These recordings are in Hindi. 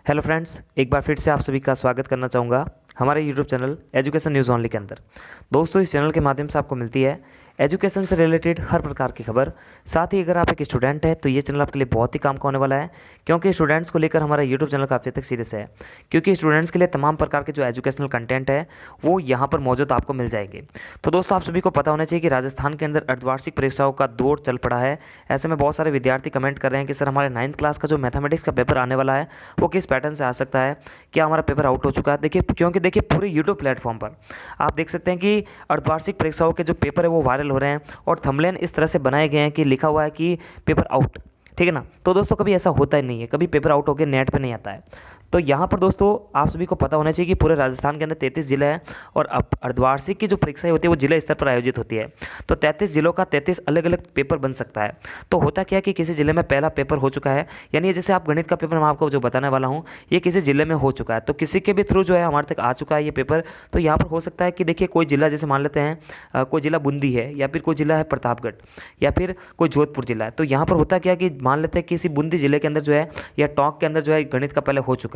हेलो फ्रेंड्स, एक बार फिर से आप सभी का स्वागत करना चाहूँगा हमारे YouTube channel education news only के अंदर। दोस्तों, इस चैनल के माध्यम से आपको मिलती है एजुकेशन से रिलेटेड हर प्रकार की खबर। साथ ही अगर आप एक स्टूडेंट हैं तो ये चैनल आपके लिए बहुत ही काम का होने वाला है, क्योंकि स्टूडेंट्स को लेकर हमारा यूट्यूब चैनल काफ़ी हद तक सीरियस है। क्योंकि स्टूडेंट्स के लिए तमाम प्रकार के जो एजुकेशनल कंटेंट है वो यहाँ पर मौजूद आपको मिल जाएंगे। तो दोस्तों, आप सभी को पता होना चाहिए कि राजस्थान के अंदर अर्धवार्षिक परीक्षाओं का दौर चल पड़ा है। ऐसे में बहुत सारे विद्यार्थी कमेंट कर रहे हैं कि सर, हमारे 9th क्लास का जो मैथमेटिक्स का पेपर आने वाला है वो किस पैटर्न से आ सकता है, क्या हमारा पेपर आउट हो चुका है। देखिए, क्योंकि देखिए पूरे यूट्यूब प्लेटफॉर्म पर आप देख सकते हैं कि अर्धवार्षिक परीक्षाओं के जो पेपर है वो वायरल हो रहे हैं और थंबनेल इस तरह से बनाए गए हैं कि लिखा हुआ है कि पेपर आउट। ठीक है ना। तो दोस्तों, कभी ऐसा होता ही नहीं है, कभी पेपर आउट होकर नेट पे नहीं आता है। तो यहाँ पर दोस्तों आप सभी को पता होना चाहिए कि पूरे राजस्थान के अंदर 33 जिले हैं और अब अर्धवार्षिक की जो परीक्षाएं होती है वो जिला स्तर पर आयोजित होती है। तो 33 जिलों का 33 अलग अलग पेपर बन सकता है। तो होता क्या है कि किसी जिले में पहला पेपर हो चुका है, यानी जैसे आप गणित का पेपर मैं आपको जो बताने वाला हूँ ये किसी जिले में हो चुका है, तो किसी के भी थ्रू जो है हमारे तक आ चुका है ये पेपर। तो यहाँ पर हो सकता है कि देखिए कोई जिला, जैसे मान लेते हैं कोई जिला बूंदी है, या फिर कोई जिला है प्रतापगढ़, या फिर कोई जोधपुर जिला है। तो यहाँ पर होता क्या है कि मान लेते हैं किसी बूंदी जिले के अंदर जो है या टोंक के अंदर जो है गणित का पहले हो चुका है।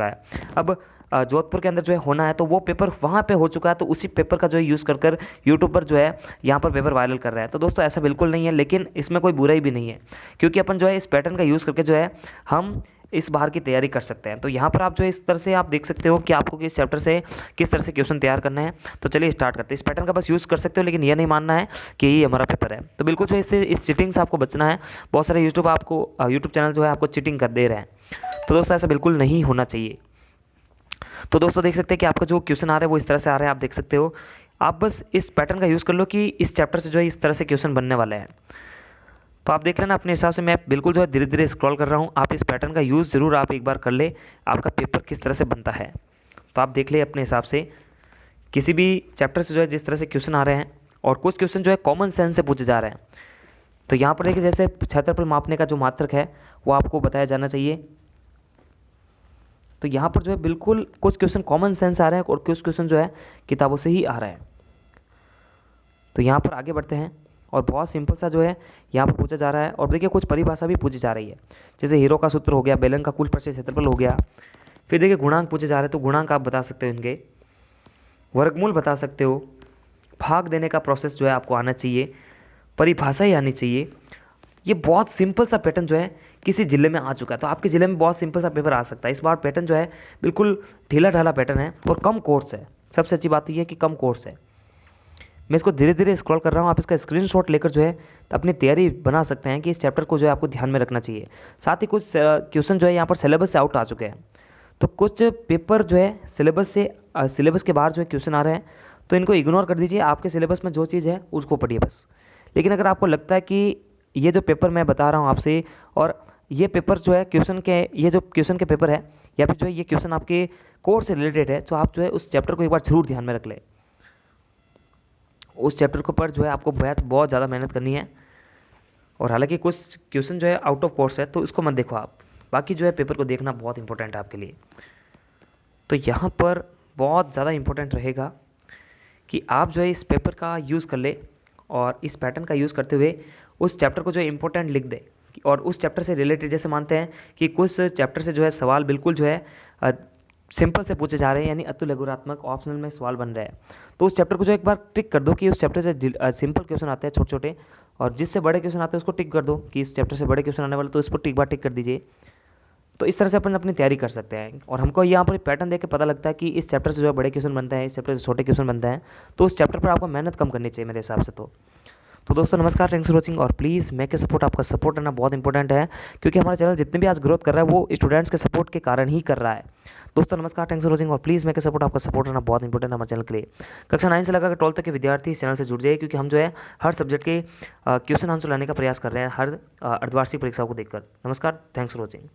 अब जोधपुर के अंदर जो है होना है, तो वो पेपर वहाँ पे हो चुका है, तो उसी पेपर का जो है यूज़ कर कर यूट्यूब पर जो है यहाँ पर पेपर वायरल कर रहा है। तो दोस्तों, ऐसा बिल्कुल नहीं है, लेकिन इसमें कोई बुराई भी नहीं है, क्योंकि अपन जो है इस पैटर्न का यूज़ करके जो है हम इस बार की तैयारी कर सकते हैं। तो यहाँ पर आप जो है इस तरह से आप देख सकते हो कि आपको किस चैप्टर से किस तरह से क्वेश्चन तैयार करना है। तो चलिए स्टार्ट करते हैं। इस पैटर्न का बस यूज़ कर सकते हो, लेकिन ये नहीं मानना है कि ये हमारा पेपर है। तो बिल्कुल जो है इससे इस चीटिंग से आपको बचना है। बहुत सारे यूट्यूब चैनल जो है आपको चीटिंग कर दे रहे हैं। तो दोस्तों, ऐसा बिल्कुल नहीं होना चाहिए। तो दोस्तों, देख सकते हैं कि आपका जो क्वेश्चन आ रहा है वो इस तरह से आ रहा है, आप देख सकते हो। आप बस इस पैटर्न का यूज़ कर लो कि इस चैप्टर से जो है इस तरह से क्वेश्चन बनने वाले हैं। तो आप देख लेना अपने हिसाब से, मैं बिल्कुल जो है धीरे धीरे स्क्रॉल कर रहा हूँ। आप इस पैटर्न का यूज़ ज़रूर आप एक बार कर ले, आपका पेपर किस तरह से बनता है। तो आप देख ले अपने हिसाब से किसी भी चैप्टर से जो है जिस तरह से क्वेश्चन आ रहे हैं, और कुछ क्वेश्चन जो है कॉमन सेंस से पूछे जा रहे हैं। तो यहाँ पर देखिए, जैसे क्षेत्रफल मापने का जो मात्रक है वो आपको बताया जाना चाहिए। तो यहाँ पर जो है बिल्कुल कुछ क्वेश्चन कॉमन सेंस आ रहे हैं और कुछ क्वेश्चन जो है किताबों से ही आ रहे हैं। तो यहाँ पर आगे बढ़ते हैं, और बहुत सिंपल सा जो है यहाँ पर पूछा जा रहा है। और देखिए कुछ परिभाषा भी पूछी जा रही है, जैसे हीरो का सूत्र हो गया, बेलन का कुल पृष्ठ क्षेत्रफल हो गया। फिर देखिए गुणांक पूछे जा रहे हैं, तो गुणांक आप बता सकते हो, इनके वर्गमूल बता सकते हो। भाग देने का प्रोसेस जो है आपको आना चाहिए, परिभाषा ही आनी चाहिए। ये बहुत सिंपल सा पैटर्न जो है किसी जिले में आ चुका है, तो आपके ज़िले में बहुत सिंपल सा पेपर आ सकता है। इस बार पैटर्न जो है बिल्कुल ढीला ढाला पैटर्न है और कम कोर्स है। सबसे अच्छी बात यह है कि कम कोर्स है। मैं इसको धीरे धीरे स्क्रॉल कर रहा हूँ, आप इसका स्क्रीनशॉट लेकर जो है अपनी तैयारी बना सकते हैं कि इस चैप्टर को जो है आपको ध्यान में रखना चाहिए। साथ ही कुछ क्वेश्चन जो है यहाँ पर सिलेबस से आउट आ चुके हैं। तो कुछ पेपर जो है सिलेबस के बाहर जो है क्वेश्चन आ रहे हैं, तो इनको इग्नोर कर दीजिए। आपके सिलेबस में जो चीज़ है उसको पढ़िए बस। लेकिन अगर आपको लगता है कि ये जो पेपर मैं बता रहा हूँ आपसे, और ये पेपर जो है ये जो क्वेश्चन के पेपर है, या फिर जो है ये क्वेश्चन आपके कोर्स से रिलेटेड है, तो आप जो है उस चैप्टर को एक बार जरूर ध्यान में रख लें। उस चैप्टर के ऊपर जो है आपको बहुत ज़्यादा मेहनत करनी है। और हालांकि कुछ क्वेश्चन जो है आउट ऑफ कोर्स है, तो उसको मत देखो आप। बाकी जो है पेपर को देखना बहुत इंपॉर्टेंट है आपके लिए। तो यहाँ पर बहुत ज़्यादा इंपॉर्टेंट रहेगा कि आप जो है इस पेपर का यूज़ कर ले, और इस पैटर्न का यूज़ करते हुए उस चैप्टर को जो है इंपॉर्टेंट लिख दे, और उस चैप्टर से रिलेटेड, जैसे मानते हैं कि कुछ चैप्टर से जो है सवाल बिल्कुल जो है सिंपल से पूछे जा रहे हैं, यानी अतुल लघुरात्मक ऑप्शनल में सवाल बन रहे हैं, तो उस चैप्टर को जो एक बार टिक कर दो कि उस चैप्टर से सिंपल क्वेश्चन आते हैं छोटे छोटे, और जिससे बड़े क्वेश्चन आते हैं उसको टिक कर दो कि इस चैप्टर से बड़े क्वेश्चन आने वाले, तो इस पर टिक बार टिक कर दीजिए। तो इस तरह से अपन अपनी तैयारी कर सकते हैं। और हमको यहाँ पर पैटर्न देख के पता लगता है कि इस चैप्टर से जो है बड़े क्वेश्चन बनते हैं, इस चैप्टर से छोटे क्वेश्चन बनते हैं, तो उस चैप्टर पर आपको मेहनत कम करनी चाहिए मेरे हिसाब से। तो दोस्तों नमस्कार, थैंक्स फॉर वॉचिंग। और प्लीज़ मेक के सपोर्ट, आपका सपोर्ट करना बहुत इंपॉर्टेंट है, क्योंकि हमारा चैनल जितने भी आज ग्रोथ कर रहा है वो स्टूडेंट्स के सपोर्ट के कारण ही कर रहा है। दोस्तों नमस्कार, थैंक्स फॉर वॉचिंग। और प्लीज़ मेक के सपोर्ट, आपका सपोर्ट करना बहुत इंपॉर्टेंट है हमारे चैनल के लिए। कक्षा 9 से लगा 12 तक के विद्यार्थी इस चैनल से जुड़ जाइए, क्योंकि हम जो है हर सब्जेक्ट के क्वेश्चन आंसर लाने का प्रयास कर रहे हैं, हर अर्धवार्षिक परीक्षाओं को देखकर। नमस्कार, थैंक्स फॉर वॉचिंग।